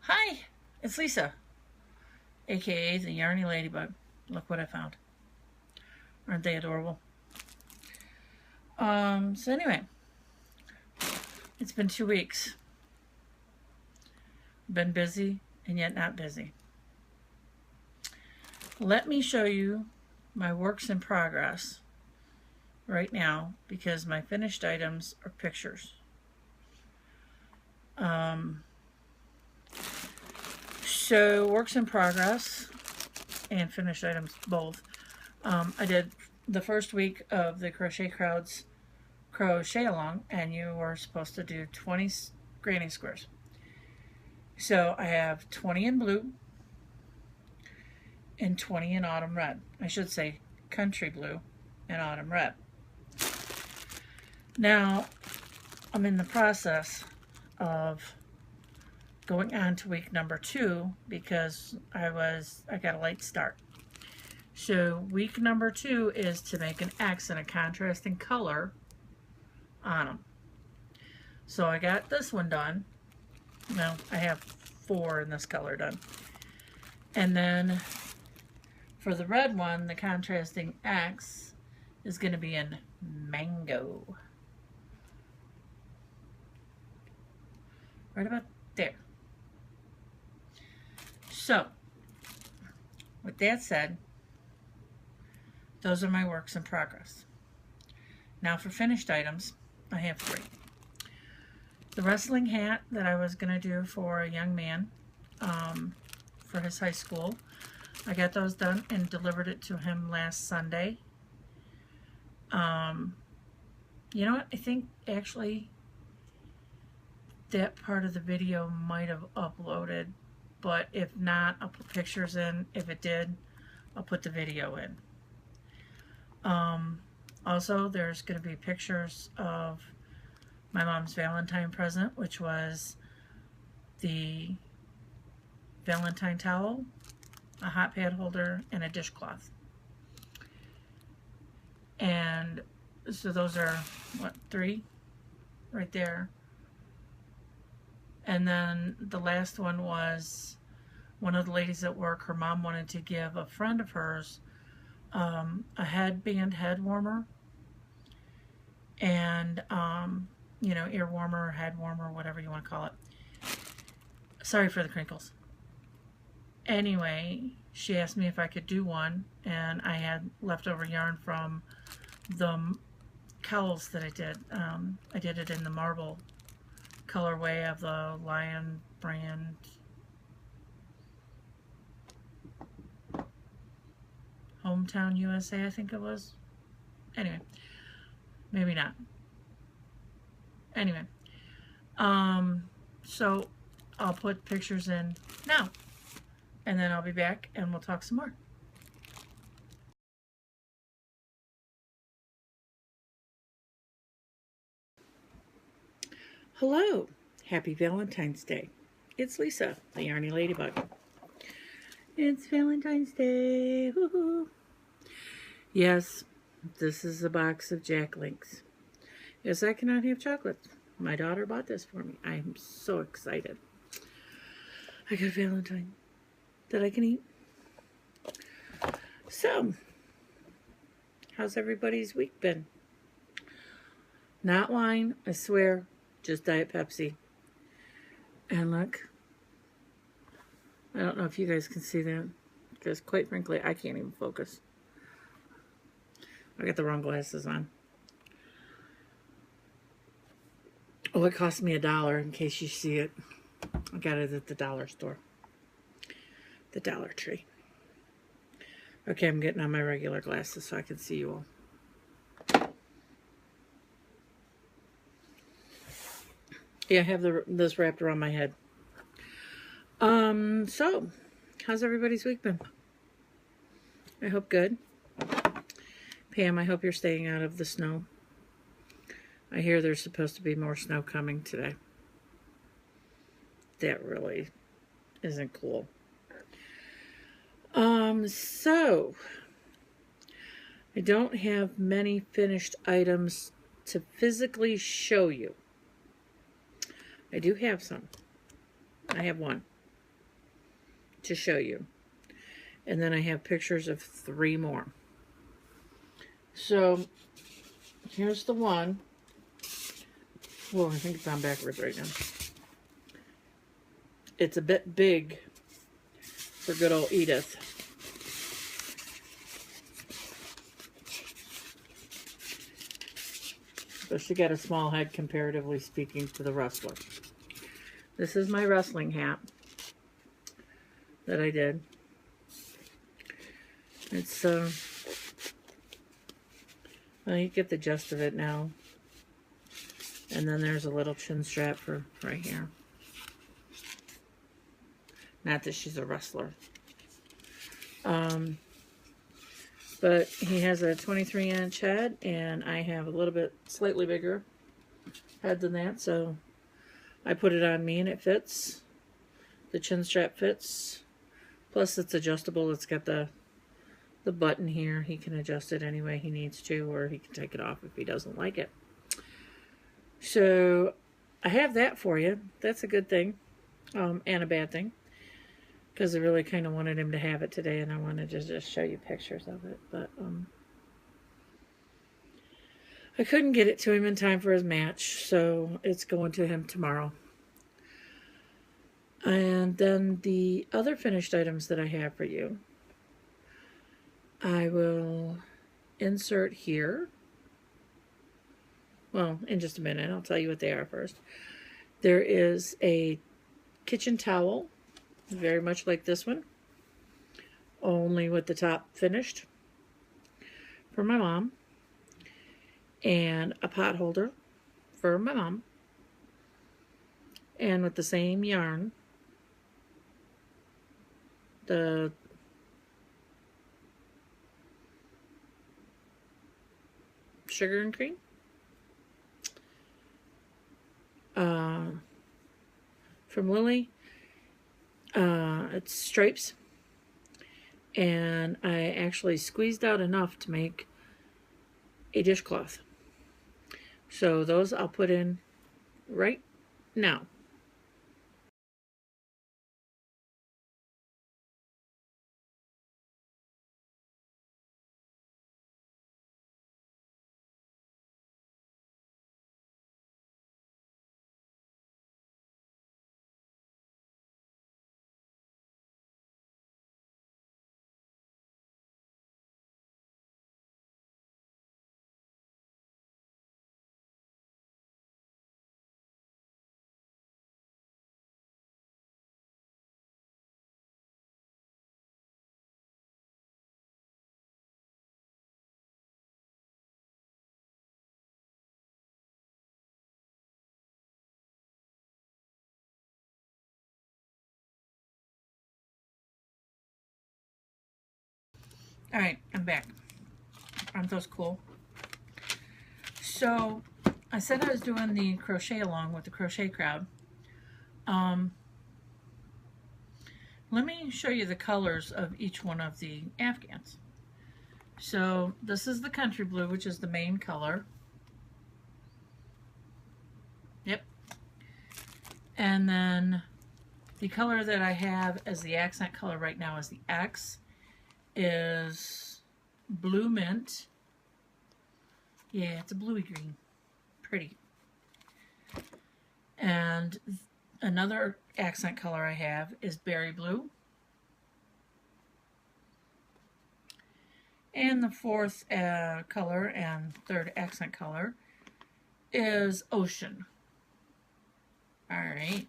Hi, it's Lisa, aka the Yarnieladybug. Look what I found. Aren't they adorable? So anyway, it's been 2 weeks. Been busy and yet not busy. Let me show you my works in progress right now because my finished items are pictures. So works in progress and finished items both. I did the first week of the Crochet Crowd's crochet along, and you were supposed to do 20 granny squares. So I have 20 in blue and 20 in autumn red. I should say country blue and autumn red. Now I'm in the process of going on to week number 2 because I got a late start. So week number 2 is to make an X in a contrasting color on them. So I got this one done. Well, I have 4 in this color done. And then for the red one, the contrasting X is going to be in mango. Right about there. So, with that said, those are my works in progress. Now for finished items, I have 3. The wrestling hat that I was going to do for a young man for his high school, I got those done and delivered it to him last Sunday. You know what? I think actually that part of the video might have uploaded, but if not, I'll put pictures in. If it did, I'll put the video in. Also, there's going to be pictures of my mom's Valentine present, which was the Valentine towel, a hot pad holder, and a dishcloth. And so those are, what, 3 right there. And then the last one was one of the ladies at work. Her mom wanted to give a friend of hers a headband head warmer and you know, ear warmer, head warmer, whatever you want to call it. Sorry for the crinkles. Anyway, she asked me if I could do one, and I had leftover yarn from the cowls that I did. I did it in the marble colorway of the Lion brand. Hometown USA, I think it was. Anyway, maybe not. Anyway, so I'll put pictures in now, and then I'll be back and we'll talk some more. Hello, happy Valentine's Day. It's Lisa, the Yarnieladybug. It's Valentine's Day. Woohoo! Yes, this is a box of Jack Links. Yes, I cannot have chocolate. My daughter bought this for me. I am so excited. I got Valentine that I can eat. So, how's everybody's week been? Not wine, I swear, just Diet Pepsi. And look, I don't know if you guys can see that, because quite frankly, I can't even focus. I got the wrong glasses on. Oh, it cost me $1 in case you see it. I got it at the dollar store. The Dollar Tree. Okay, I'm getting on my regular glasses so I can see you all. Yeah, I have this wrapped around my head. So, how's everybody's week been? I hope good. Pam, I hope you're staying out of the snow. I hear there's supposed to be more snow coming today. That really isn't cool. So, I don't have many finished items to physically show you. I do have some. I have one to show you. And then I have pictures of 3 more. So, here's the one. Whoa, I think it's on backwards right now. It's a bit big for good old Edith. But she got a small head comparatively speaking to the wrestler. This is my wrestling hat that I did. It's, well, you get the gist of it now. And then there's a little chin strap for right here. Not that she's a wrestler. But he has a 23-inch head, and I have a little bit slightly bigger head than that, so I put it on me and it fits. The chin strap fits. Plus it's adjustable. It's got the button here. He can adjust it any way he needs to, or he can take it off if he doesn't like it. So I have that for you. That's a good thing, and a bad thing, because I really kind of wanted him to have it today, and I wanted to just show you pictures of it. But I couldn't get it to him in time for his match, so it's going to him tomorrow. And then the other finished items that I have for you, I will insert here. Well, in just a minute, I'll tell you what they are first. There is a kitchen towel, very much like this one, only with the top finished, for my mom, and a pot holder for my mom, and with the same yarn, the sugar and cream, from Lily. It's stripes, and I actually squeezed out enough to make a dishcloth. So those I'll put in right now. All right, I'm back. Aren't those cool? So I said I was doing the crochet along with the crochet crowd. Let me show you the colors of each one of the afghans. So this is the country blue, which is the main color. Yep. And then the color that I have as the accent color right now is the X, is blue mint. Yeah, it's a bluey green. Pretty. And another accent color I have is berry blue. And the 4th color and 3rd accent color is ocean. Alright,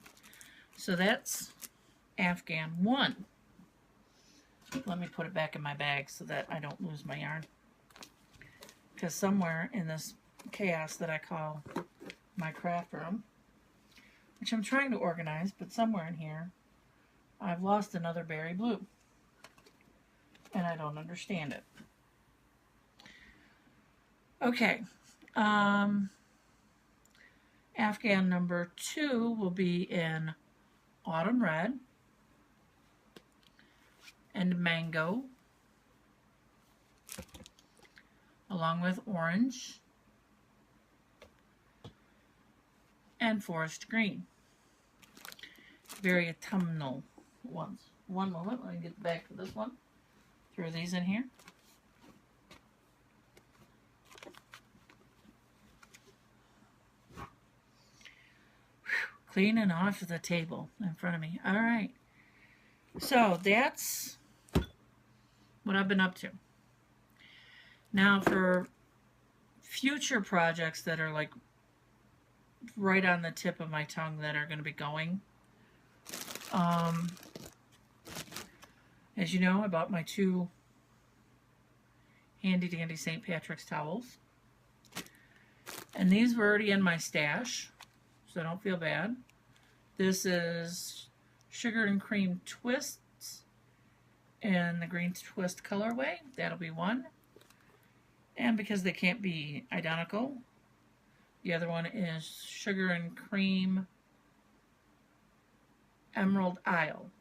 so that's Afghan 1. Let me put it back in my bag so that I don't lose my yarn. Because somewhere in this chaos that I call my craft room, which I'm trying to organize, but somewhere in here I've lost another berry blue, and I don't understand it. Okay, Afghan number 2 will be in autumn red and mango, along with orange and forest green. Very autumnal ones. One moment, let me get back to this one. Throw these in here. Cleaning off the table in front of me. All right. So that's what I've been up to. Now for future projects that are like right on the tip of my tongue that are going to be going. As you know, I bought my 2 handy dandy St. Patrick's towels. And these were already in my stash, so don't feel bad. This is Sugar and Cream Twists in the green twist colorway. That'll be one. And because they can't be identical, the other one is Sugar and Cream Emerald Isle.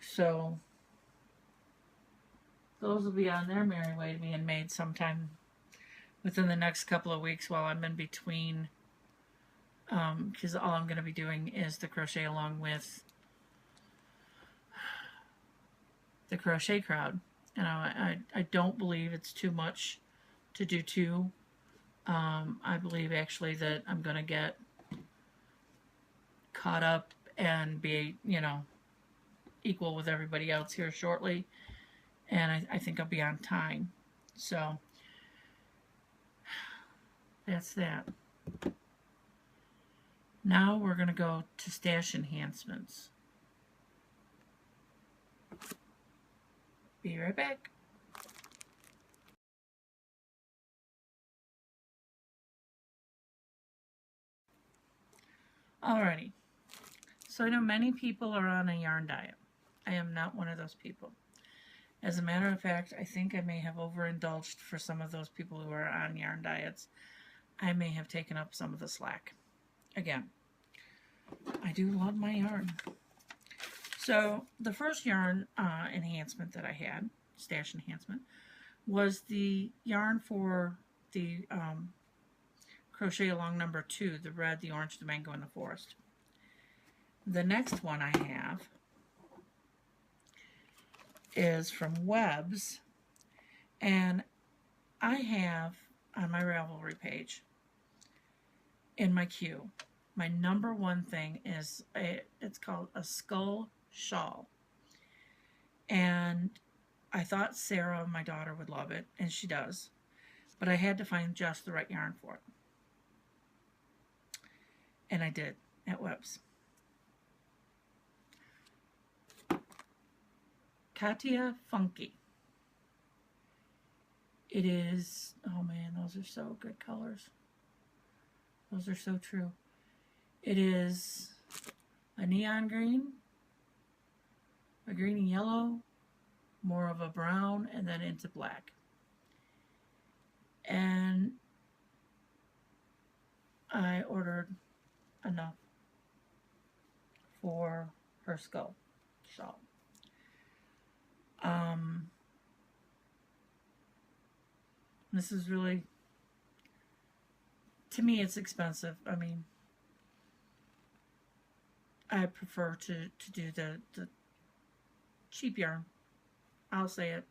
So those will be on their merry way to being made sometime within the next couple of weeks while I'm in between, because all I'm going to be doing is the crochet along with the crochet crowd. And I don't believe it's too much to do 2. I believe actually that I'm going to get caught up and be, you know, equal with everybody else here shortly. And I think I'll be on time. So that's that. Now we're going to go to stash enhancements. Be right back. Alrighty. So I know many people are on a yarn diet. I am not one of those people. As a matter of fact, I think I may have overindulged for some of those people who are on yarn diets. I may have taken up some of the slack. Again, I do love my yarn. So the first yarn enhancement that I had, stash enhancement, was the yarn for the crochet along number 2, the red, the orange, the mango, and the forest. The next one I have is from Webs, and I have on my Ravelry page in my queue, my number 1 thing is it's called a skull shawl, and I thought Sarah, my daughter, would love it, and she does, but I had to find just the right yarn for it, and I did at Webs. Katia Funky. It is, oh man, those are so good colors. Those are so true. It is a neon green, a greeny yellow, more of a brown, and then into black. And I ordered enough for her skull shawl. This is really, to me, it's expensive. I mean, I prefer to do the cheap yarn. I'll say it.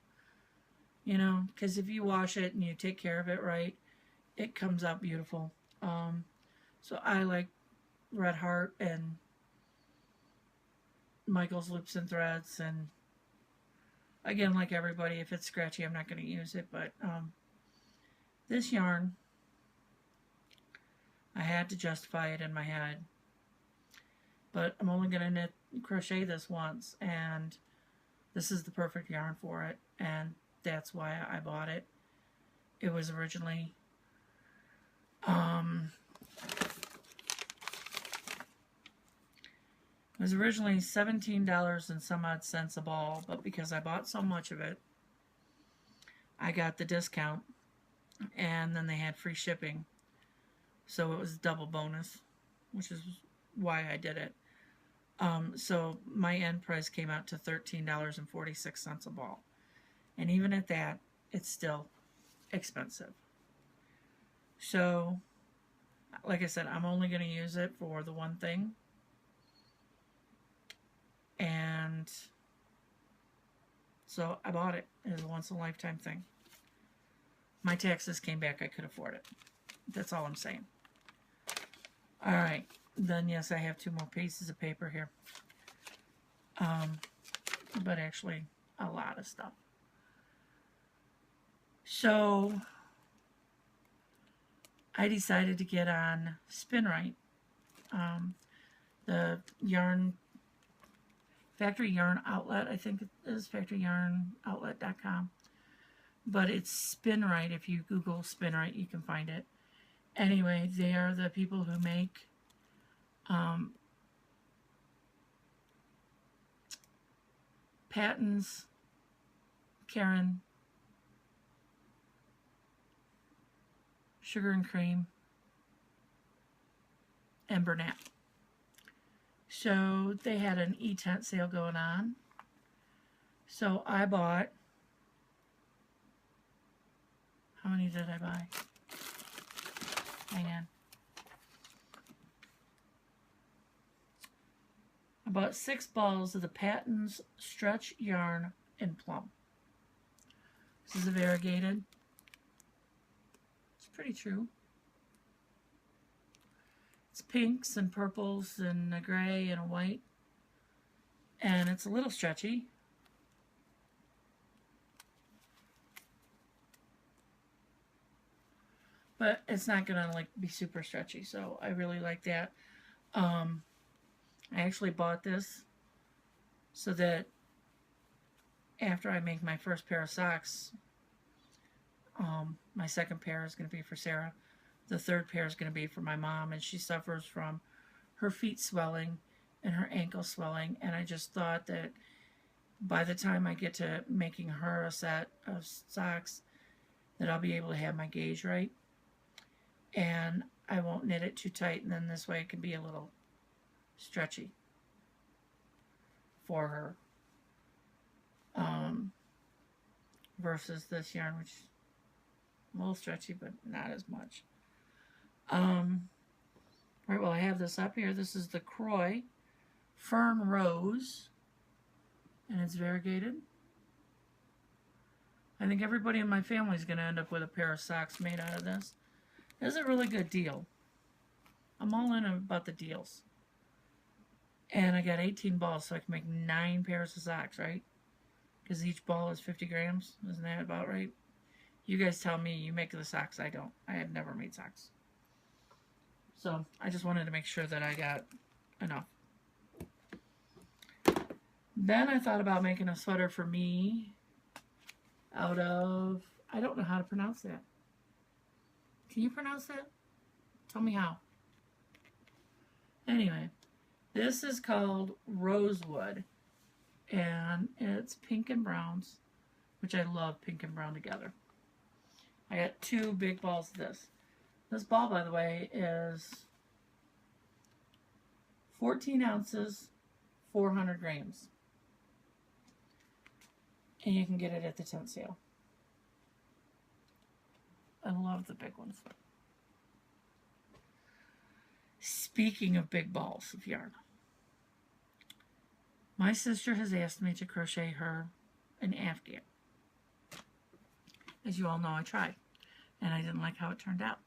You know, because if you wash it and you take care of it right, it comes out beautiful. So I like Red Heart and Michael's Loops and Threads, and again, like everybody, if it's scratchy, I'm not going to use it, but this yarn, I had to justify it in my head, but I'm only going to crochet this once, and this is the perfect yarn for it, and that's why I bought it. It was originally It was originally $17 and some odd cents a ball, but because I bought so much of it, I got the discount, and then they had free shipping. So it was a double bonus, which is why I did it. So my end price came out to $13.46 a ball. And even at that, it's still expensive. So, like I said, I'm only going to use it for the one thing. And so I bought it. It was a once-in-a-lifetime thing. My taxes came back. I could afford it. That's all I'm saying. All right. Then, yes, I have 2 more pieces of paper here. But actually, a lot of stuff. So, I decided to get on Spinrite. The yarn, factory yarn outlet, I think it is factoryyarnoutlet.com. But it's Spinrite. If you Google Spinrite, you can find it. Anyway, they are the people who make Patton's, Karen, Sugar and Cream, and Burnett. So they had an e-tent sale going on. So I bought, how many did I buy? Hang on. I bought 6 balls of the Patton's Stretch Yarn in Plum. This is a variegated. It's pretty true. It's pinks and purples and a gray and a white. And it's a little stretchy. But it's not gonna like be super stretchy, so I really like that. I actually bought this so that after I make my first pair of socks, my second pair is going to be for Sarah. The third pair is going to be for my mom, and she suffers from her feet swelling and her ankle swelling, and I just thought that by the time I get to making her a set of socks, that I'll be able to have my gauge right, and I won't knit it too tight, and then this way it can be a little stretchy for her, versus this yarn, which is a little stretchy but not as much. Right, well, I have this up here. This is the Croy Fern Rose, and it's variegated. I think everybody in my family is going to end up with a pair of socks made out of this. This is a really good deal. I'm all in about the deals. And I got 18 balls, so I can make 9 pairs of socks, right? Because each ball is 50 grams. Isn't that about right? You guys tell me. You make the socks. I don't. I have never made socks. So I just wanted to make sure that I got enough. Then I thought about making a sweater for me out of, I don't know how to pronounce that. Can you pronounce that? Tell me how. Anyway, this is called Rosewood, and it's pink and browns, which I love pink and brown together. I got 2 big balls of this. This ball, by the way, is 14 ounces, 400 grams. And you can get it at the tent sale. I love the big ones. Speaking of big balls of yarn, my sister has asked me to crochet her an Afghan. As you all know, I tried, and I didn't like how it turned out.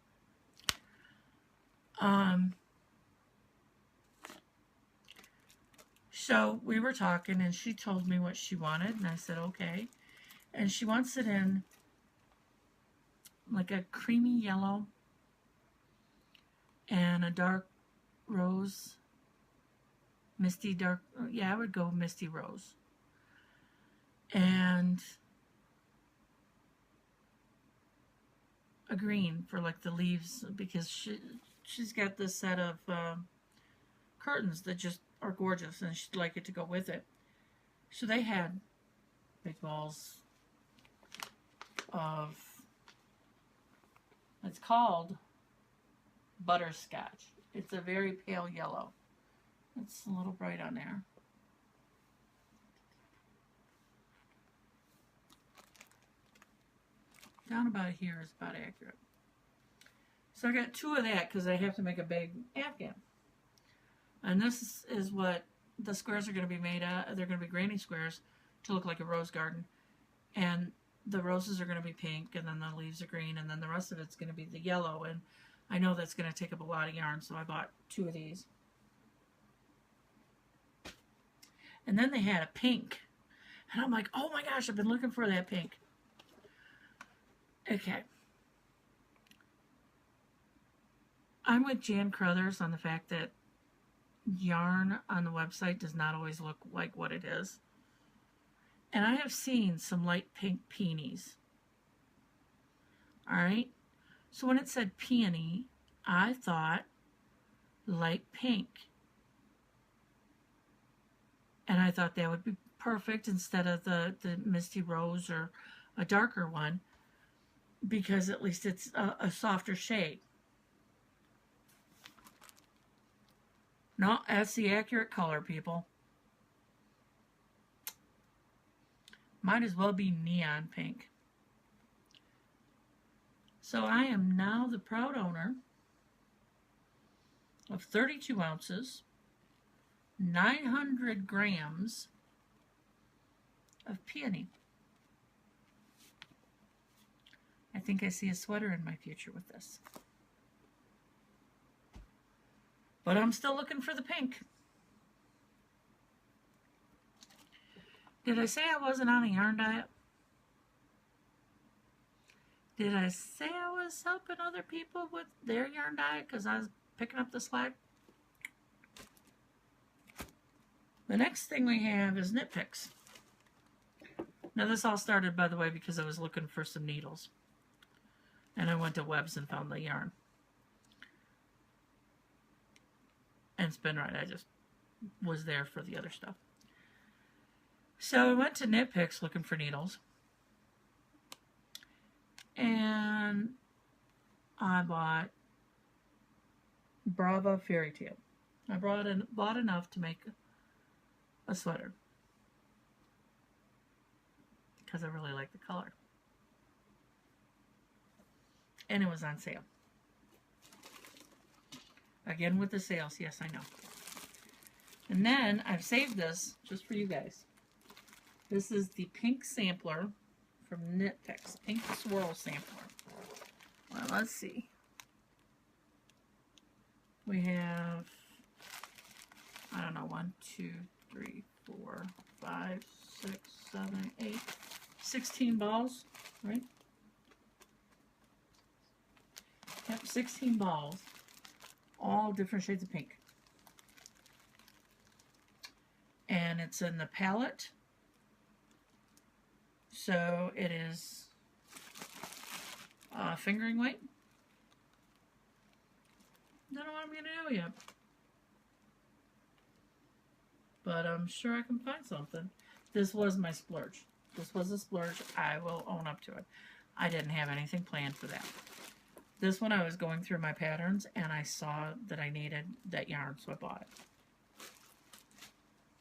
So we were talking, and she told me what she wanted, and I said, okay. And she wants it in like a creamy yellow and a dark rose, misty dark, yeah, I would go misty rose. And a green for like the leaves, because she's got this set of curtains that just are gorgeous, and she'd like it to go with it. So they had big balls of, it's called butterscotch. It's a very pale yellow. It's a little bright on there. Down about here is about accurate. So I got 2 of that because I have to make a big afghan. And this is what the squares are going to be made out. They're going to be granny squares to look like a rose garden. And the roses are going to be pink, and then the leaves are green, and then the rest of it's going to be the yellow. And I know that's going to take up a lot of yarn, so I bought 2 of these. And then they had a pink. And I'm like, oh my gosh, I've been looking for that pink. Okay. I'm with Jan Crothers on the fact that yarn on the website does not always look like what it is. And I have seen some light pink peonies. Alright? So when it said peony, I thought light pink. And I thought that would be perfect instead of the misty rose or a darker one, because at least it's a softer shade. No, that's the accurate color, people. Might as well be neon pink. So I am now the proud owner of 32 ounces, 900 grams of peony. I think I see a sweater in my future with this. But I'm still looking for the pink. Did I say I wasn't on a yarn diet? Did I say I was helping other people with their yarn diet because I was picking up the slack? The next thing we have is knit picks. Now this all started, by the way, because I was looking for some needles. And I went to Webs and found the yarn. And Spin Right, I just was there for the other stuff. So I went to Knit Picks looking for needles. And I bought Brava Fairy Tale. I bought enough to make a sweater. Because I really like the color. And it was on sale. Again with the sales, yes, I know. And then I've saved this just for you guys. This is the pink sampler from Knit Picks. Pink swirl sampler. Well, let's see. We have, I don't know, 1, 2, 3, 4, 5, 6, 7, 8, 16 balls, right? Yep, 16 balls. All different shades of pink. And it's in the palette. So it is fingering weight. Don't know what I'm going to do yet. But I'm sure I can find something. This was my splurge. This was a splurge. I will own up to it. I didn't have anything planned for that. This one I was going through my patterns and I saw that I needed that yarn, so I bought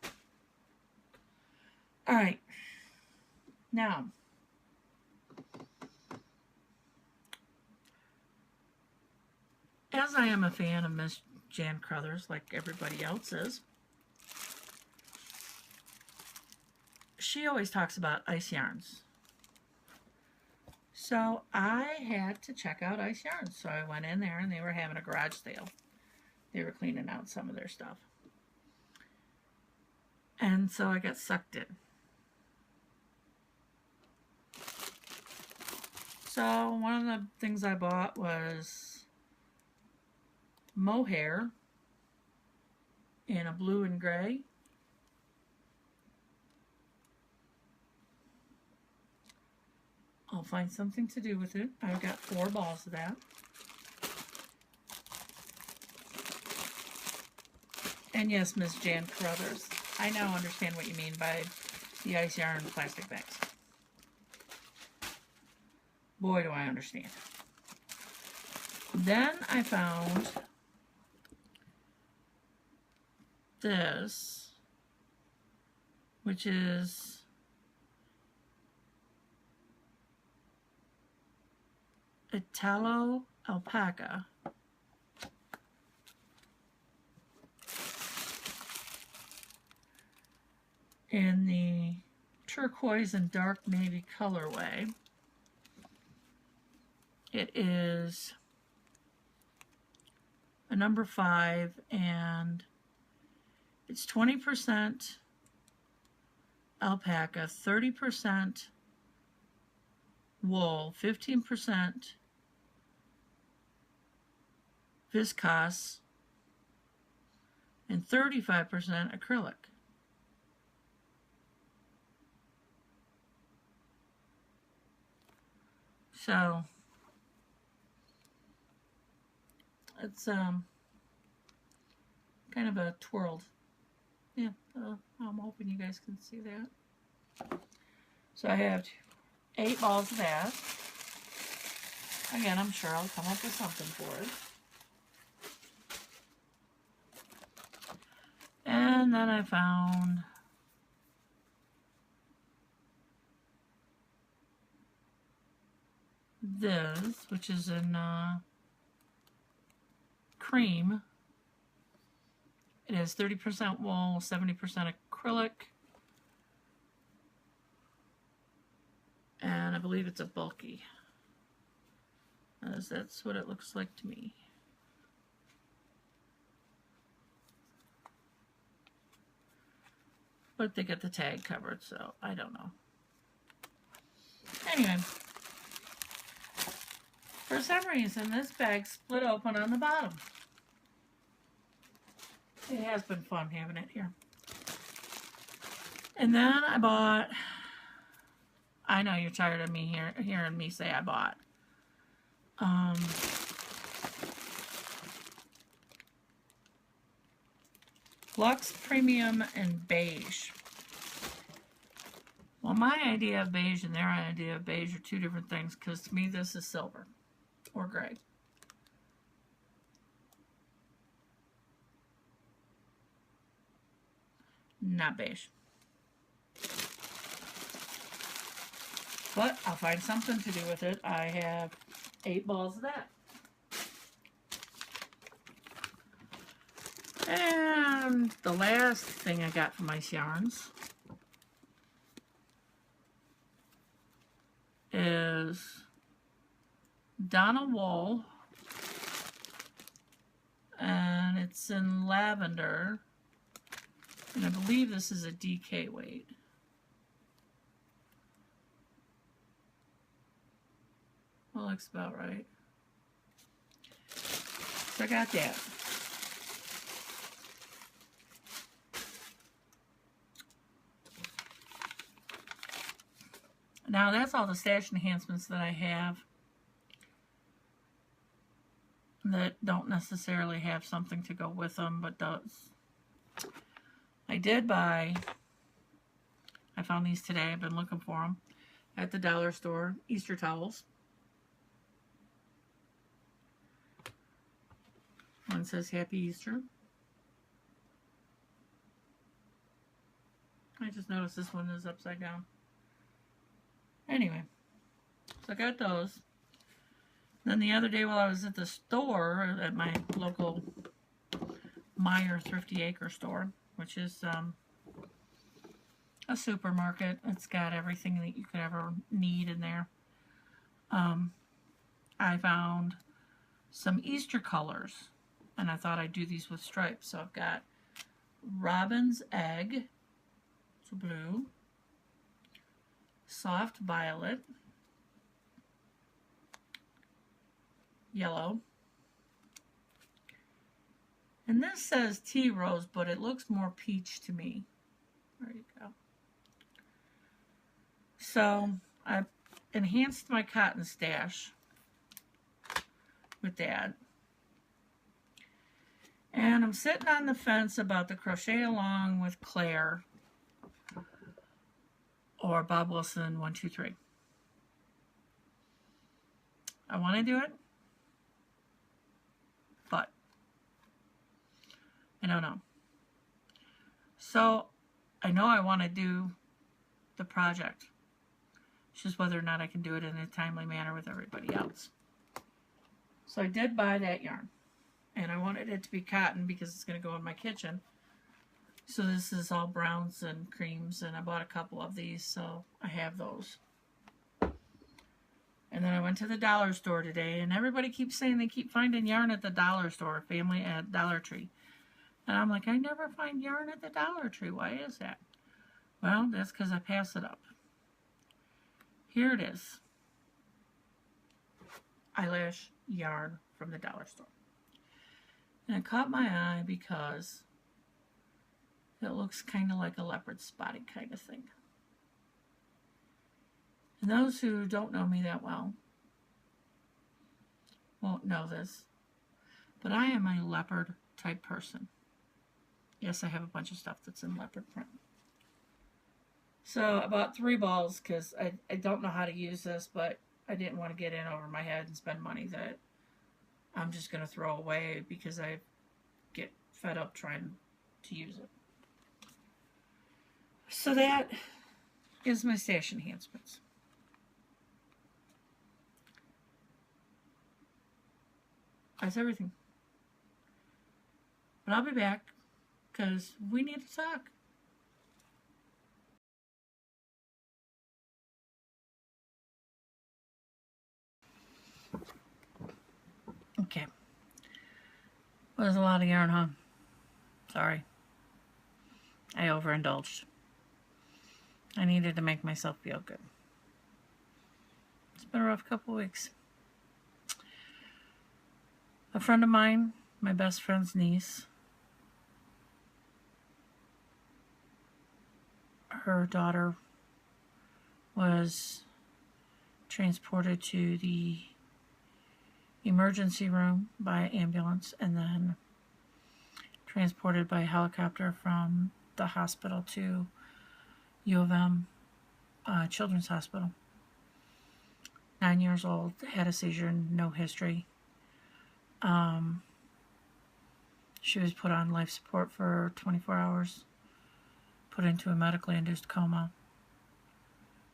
it. Alright. Now, as I am a fan of Miss Jan Crothers, like everybody else is, she always talks about ice yarns. So I had to check out Ice Yarns. So I went in there and they were having a garage sale. They were cleaning out some of their stuff. And so I got sucked in. So one of the things I bought was mohair in a blue and gray. I'll find something to do with it. I've got 4 balls of that. And yes, Miss Jan Carruthers, I now understand what you mean by the ice yarn plastic bags. Boy, do I understand. Then I found this, which is Italo alpaca. In the turquoise and dark navy colorway. It is a number 5, and it's 20% alpaca, 30% wool, 15% viscose, and 35% acrylic. So it's kind of a twirled. Yeah, I'm hoping you guys can see that. So I have 8 balls of that. Again, I'm sure I'll come up with something for it. And then I found this, which is in cream. It has 30% wool, 70% acrylic, and I believe it's a bulky. That's what it looks like to me. But they get the tag covered, so I don't know. Anyway, for some reason, this bag split open on the bottom. It has been fun having it here. And then I bought, I know you're tired of me hearing me say I bought. Luxe Premium and Beige. Well, my idea of beige and their idea of beige are 2 different things, because to me this is silver or gray. Not beige. But I'll find something to do with it. I have 8 balls of that. And the last thing I got from Ice Yarns is Donna Wool, and it's in lavender, and I believe this is a DK weight. Well, looks about right. So I got that. Now that's all the stash enhancements that I have that don't necessarily have something to go with them, but does. I did buy, I found these today, I've been looking for them at the dollar store, Easter towels. One says Happy Easter. I just noticed this one is upside down. Anyway, so I got those. Then the other day while I was at the store, at my local Meyer Thrifty Acre store, which is a supermarket. It's got everything that you could ever need in there. I found some Easter colors, and I thought I'd do these with stripes. So I've got Robin's Egg, it's blue, Soft Violet, yellow, and this says tea rose, but it looks more peach to me. There you go. So I enhanced my cotton stash with that. And I'm sitting on the fence about the crochet along with Claire or Bob Wilson 123. I want to do it, but I don't know. So I know I want to do the project. It's just whether or not I can do it in a timely manner with everybody else. So I did buy that yarn. And I wanted it to be cotton because it's going to go in my kitchen. So this is all browns and creams, and I bought a couple of these, so I have those. And then I went to the dollar store today, and everybody keeps saying they keep finding yarn at the dollar store, family at Dollar Tree. And I'm like, I never find yarn at the Dollar Tree. Why is that? Well, that's because I pass it up. Here it is. Eyelash yarn from the dollar store. And it caught my eye because it looks kind of like a leopard spotting kind of thing. And those who don't know me that well won't know this, but I am a leopard type person. Yes, I have a bunch of stuff that's in leopard print. So I bought 3 balls because I don't know how to use this, but I didn't want to get in over my head and spend money that I'm just going to throw away because I get fed up trying to use it. So that is my stash enhancements. That's everything. But I'll be back because we need to talk. Okay. Well, there's a lot of yarn, huh? Sorry. I overindulged. I needed to make myself feel good. It's been a rough couple weeks. A friend of mine, my best friend's niece, her daughter was transported to the emergency room by ambulance and then transported by helicopter from the hospital to U of M Children's Hospital. 9 years old, had a seizure, no history. She was put on life support for 24 hours, put into a medically induced coma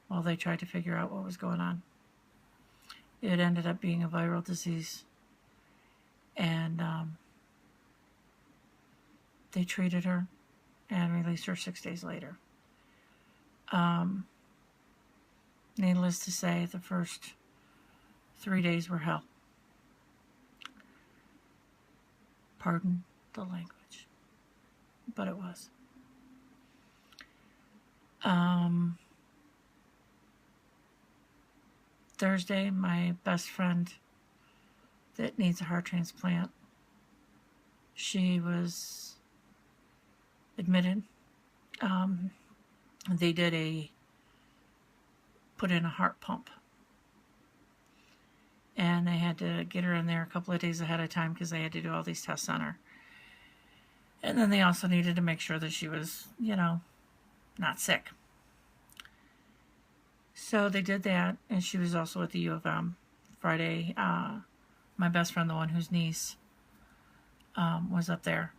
while they tried to figure out what was going on. It ended up being a viral disease, and they treated her and released her 6 days later. Needless to say, the first 3 days were hell. Pardon the language, but it was. Thursday, my best friend that needs a heart transplant, she was admitted. They did put in a heart pump, and they had to get her in there a couple of days ahead of time because they had to do all these tests on her. And then they also needed to make sure that she was, not sick. So they did that, and she was also at the U of M Friday. My best friend, the one whose niece was up there,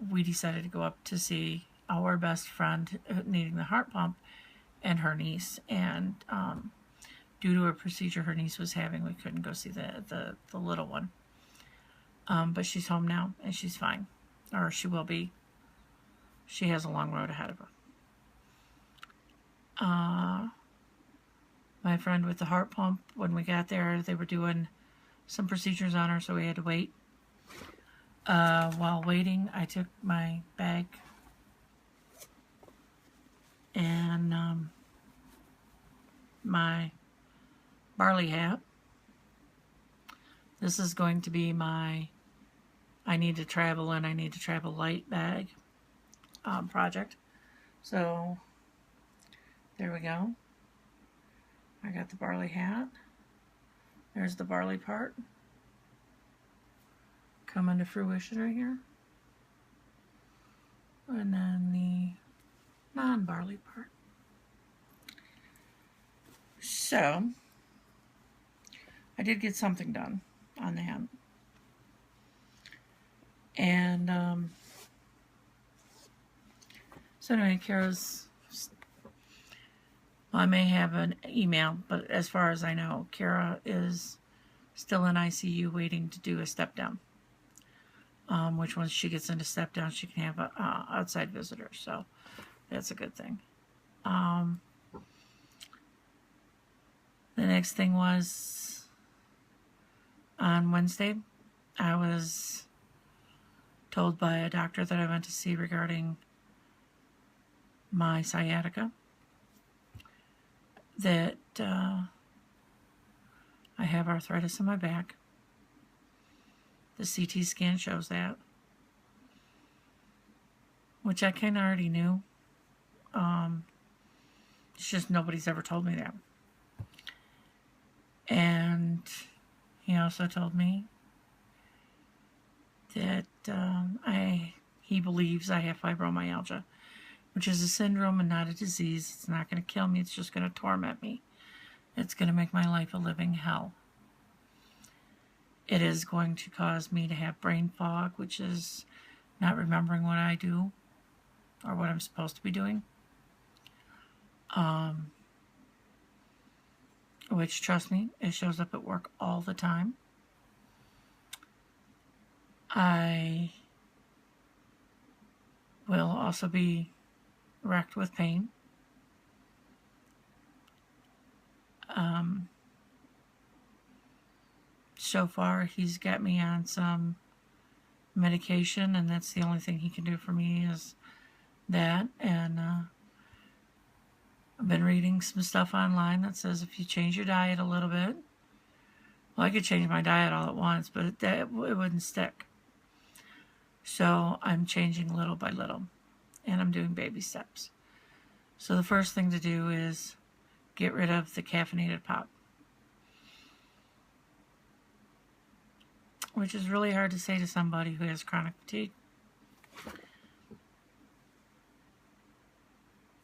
we decided to go up to see our best friend needing the heart pump and her niece. And due to a procedure her niece was having, we couldn't go see the little one. But she's home now, and she's fine. Or she will be. She has a long road ahead of her. My friend with the heart pump, when we got there, they were doing some procedures on her, so we had to wait. While waiting, I took my bag and my barley hat. This is going to be my I need to travel light bag project. So there we go. I got the barley hat. There's the barley part coming to fruition right here. and then the non-barley part. So, I did get something done on that. And, so anyway, Kara's, well, I may have an email, but as far as I know, Kara is still in ICU waiting to do a step down. Which once she gets into step down, she can have outside visitors. So that's a good thing. The next thing was on Wednesday, I was told by a doctor that I went to see regarding my sciatica that I have arthritis in my back. The CT scan shows that, which I kind of already knew. It's just nobody's ever told me that. And he also told me that he believes I have fibromyalgia, which is a syndrome and not a disease. It's not going to kill me. It's just going to torment me. It's going to make my life a living hell. It is going to cause me to have brain fog, which is not remembering what I do or what I'm supposed to be doing. Which, trust me, it shows up at work all the time. I will also be racked with pain. So far, he's got me on some medication, and that's the only thing he can do for me is that. And I've been reading some stuff online that says if you change your diet a little bit, well, I could change my diet all at once, but it wouldn't stick. So I'm changing little by little, and I'm doing baby steps. So the first thing to do is get rid of the caffeinated pop, which is really hard to say to somebody who has chronic fatigue,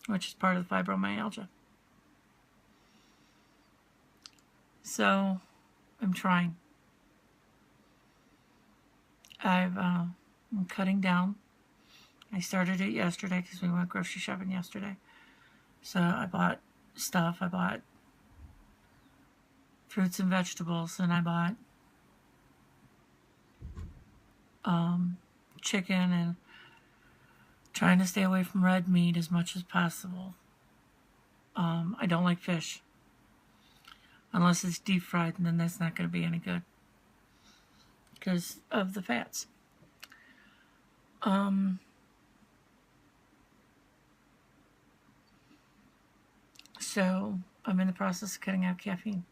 which is part of the fibromyalgia. So I'm trying. I'm cutting down. I started it yesterday because we went grocery shopping yesterday. So I bought stuff. I bought fruits and vegetables, and I bought chicken, and trying to stay away from red meat as much as possible. I don't like fish unless it's deep fried, and then that's not going to be any good because of the fats. So I'm in the process of cutting out caffeine,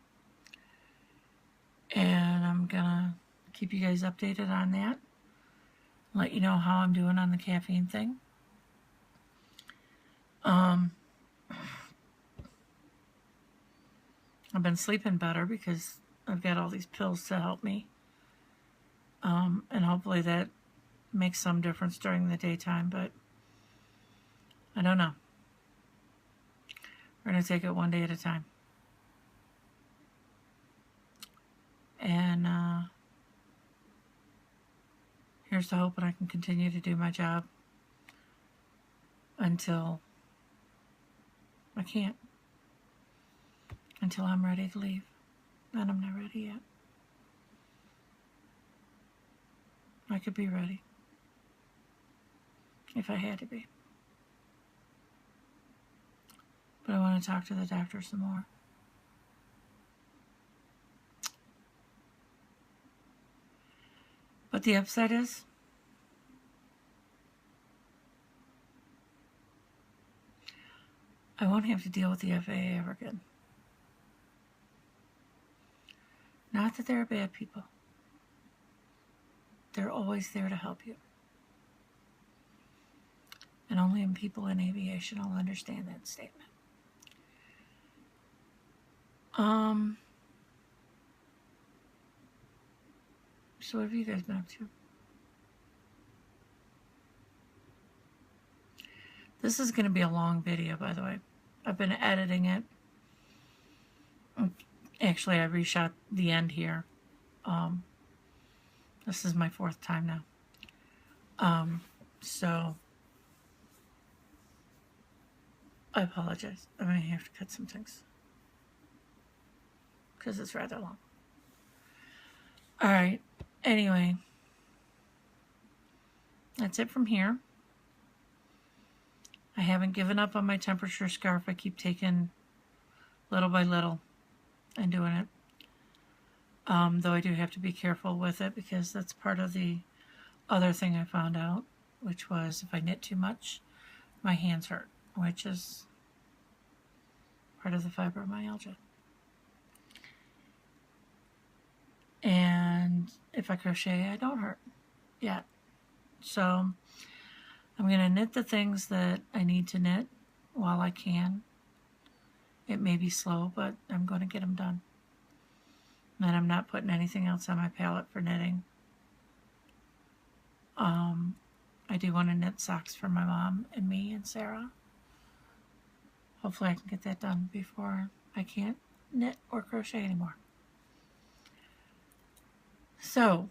and I'm gonna keep you guys updated on that, let you know how I'm doing on the caffeine thing. I've been sleeping better because I've got all these pills to help me, and hopefully that makes some difference during the daytime, but I don't know. We're going to take it one day at a time. And here's to hoping I can continue to do my job until I can't. Until I'm ready to leave. And I'm not ready yet. I could be ready. If I had to be. But I want to talk to the doctor some more. But the upside is, I won't have to deal with the FAA ever again. Not that they're bad people. They're always there to help you. And only people in aviation will understand that statement. So what have you guys been up to? This is going to be a long video, by the way. I've been editing it. Actually, I reshot the end here. This is my 4th time now. So I apologize. I may have to cut some things because it's rather long. All right. Anyway, that's it from here. I haven't given up on my temperature scarf. I keep taking little by little and doing it. Though I do have to be careful with it because that's part of the other thing I found out, which was if I knit too much, my hands hurt, which is part of the fibromyalgia. And if I crochet, I don't hurt yet. So I'm going to knit the things that I need to knit while I can. It may be slow, but I'm going to get them done. And I'm not putting anything else on my palette for knitting. I do want to knit socks for my mom and me and Sarah. Hopefully I can get that done before I can't knit or crochet anymore. So,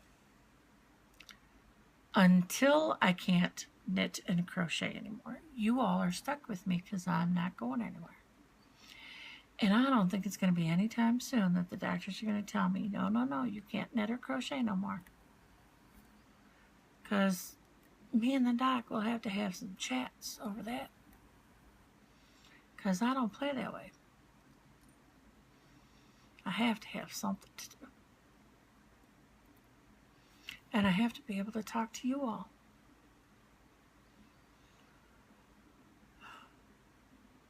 until I can't knit and crochet anymore, you all are stuck with me because I'm not going anywhere. And I don't think it's going to be any time soon that the doctors are going to tell me, no, you can't knit or crochet no more. Because me and the doc will have to have some chats over that. Because I don't play that way. I have to have something to do. And I have to be able to talk to you all.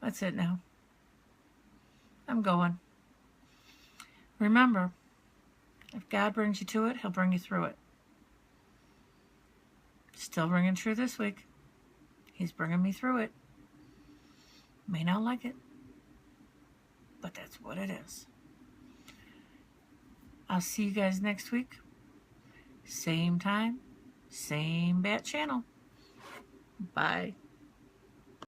That's it now. I'm going. Remember, if God brings you to it, He'll bring you through it. Still ringing true this week. He's bringing me through it. May not like it, but that's what it is. I'll see you guys next week. Same time, same bat channel. Bye.